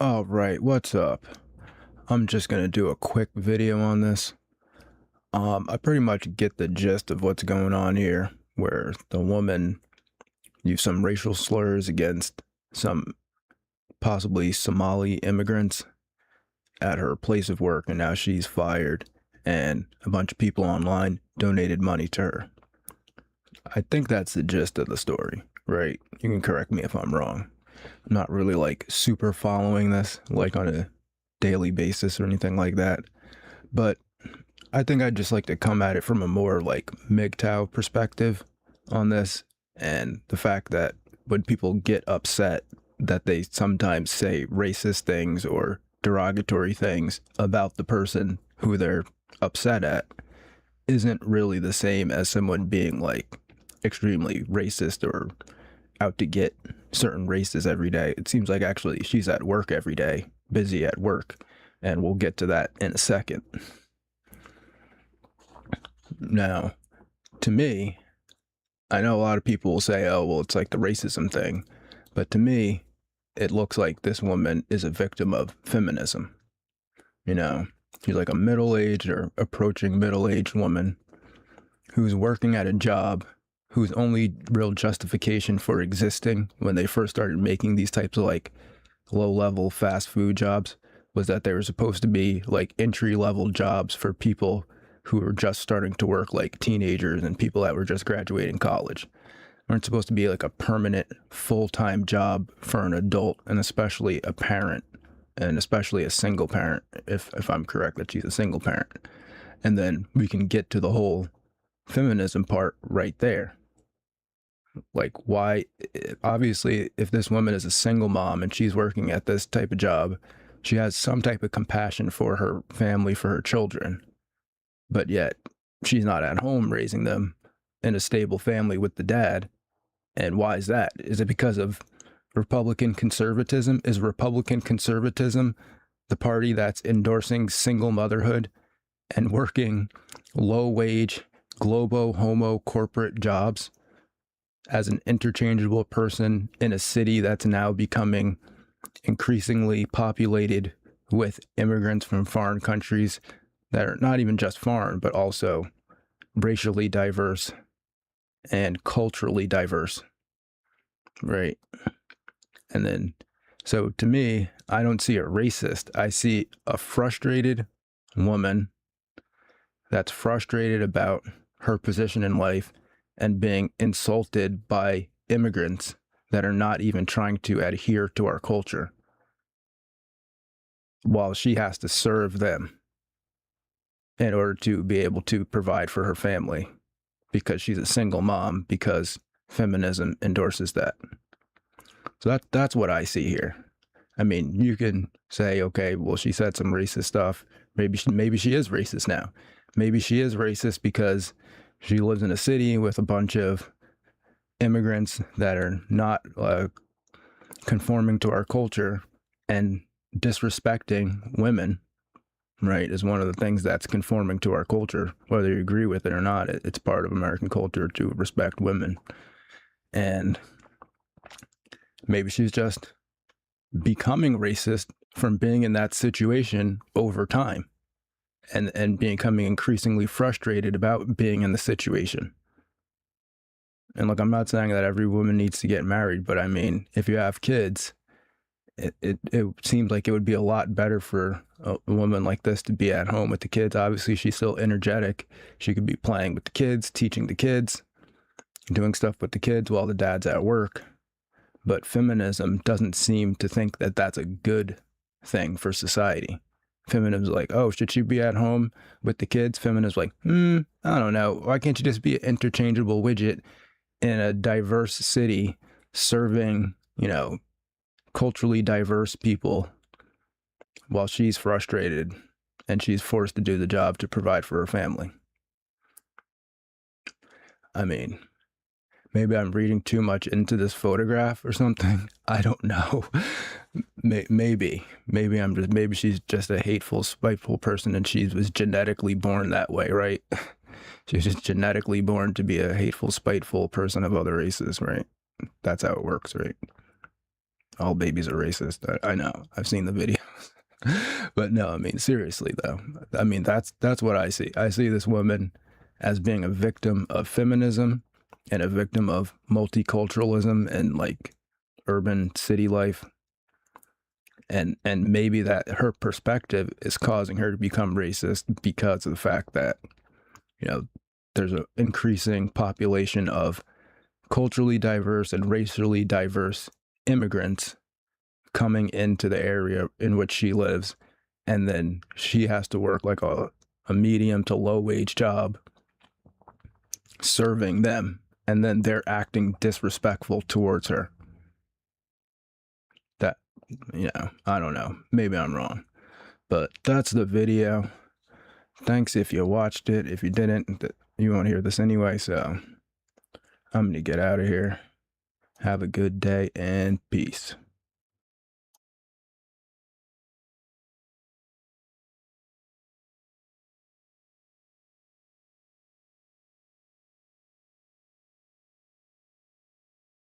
All right, what's up? I'm just gonna do a quick video on this. I pretty much get the gist of what's going on here, where the woman used some racial slurs against some possibly Somali immigrants at her place of work, and now she's fired, and a bunch of people online donated money to her. I think that's the gist of the story, right? You can correct me if I'm wrong. I'm not really like super following this like on a daily basis or anything like that. But I think I'd just like to come at it from a more like MGTOW perspective on this, and the fact that when people get upset that they sometimes say racist things or derogatory things about the person who they're upset at isn't really the same as someone being like extremely racist or out to get certain races every day. It seems like actually she's at work every day, busy at work, and we'll get to that in a second. Now, to me, I know a lot of people will say, oh, well, it's like the racism thing, but to me, it looks like this woman is a victim of feminism. You know, she's like a middle-aged or approaching middle-aged woman who's working at a job whose only real justification for existing when they first started making these types of like low-level fast food jobs was that they were supposed to be like entry-level jobs for people who were just starting to work, like teenagers and people that were just graduating college. Weren't supposed to be like a permanent full-time job for an adult, and especially a parent, and especially a single parent, if I'm correct that she's a single parent. And then we can get to the whole feminism part right there. Like, why? Obviously, if this woman is a single mom and she's working at this type of job, she has some type of compassion for her family, for her children, but yet she's not at home raising them in a stable family with the dad. And why is that? Is it because of Republican conservatism? Is Republican conservatism the party that's endorsing single motherhood and working low-wage, globo-homo corporate jobs as an interchangeable person in a city that's now becoming increasingly populated with immigrants from foreign countries that are not even just foreign, but also racially diverse and culturally diverse, right? And then, so to me, I don't see a racist. I see a frustrated woman that's frustrated about her position in life and being insulted by immigrants that are not even trying to adhere to our culture, while she has to serve them in order to be able to provide for her family because she's a single mom, because feminism endorses that. So that's what I see here. I mean, you can say, okay, well, she said some racist stuff. Maybe she is racist now. Maybe she is racist because she lives in a city with a bunch of immigrants that are not conforming to our culture, and disrespecting women, right, is one of the things that's conforming to our culture. Whether you agree with it or not, it's part of American culture to respect women. And maybe she's just becoming racist from being in that situation over time, and becoming increasingly frustrated about being in the situation. And look, I'm not saying that every woman needs to get married, but I mean, if you have kids, it seems like it would be a lot better for a woman like this to be at home with the kids. Obviously, she's still energetic. She could be playing with the kids, teaching the kids, doing stuff with the kids while the dad's at work. But feminism doesn't seem to think that that's a good thing for society. Feminism's like, oh, should she be at home with the kids? Feminism's like, I don't know. Why can't you just be an interchangeable widget in a diverse city serving, culturally diverse people, while she's frustrated and she's forced to do the job to provide for her family? I mean, maybe I'm reading too much into this photograph or something. I don't know. Maybe she's just a hateful, spiteful person, and she was genetically born that way, right? She's just genetically born to be a hateful, spiteful person of other races, right? That's how it works, right? all babies are racist. I know. I've seen the videos. But no, I mean, seriously though. I mean, that's what I see. I see this woman as being a victim of feminism and a victim of multiculturalism and like urban city life. And maybe that her perspective is causing her to become racist because of the fact that, you know, there's an increasing population of culturally diverse and racially diverse immigrants coming into the area in which she lives, and then she has to work like a medium to low wage job serving them, and then they're acting disrespectful towards her. That, I don't know, maybe I'm wrong, but that's the video. Thanks if you watched it. If you didn't, you won't hear this anyway, so I'm gonna get out of here. Have a good day and peace.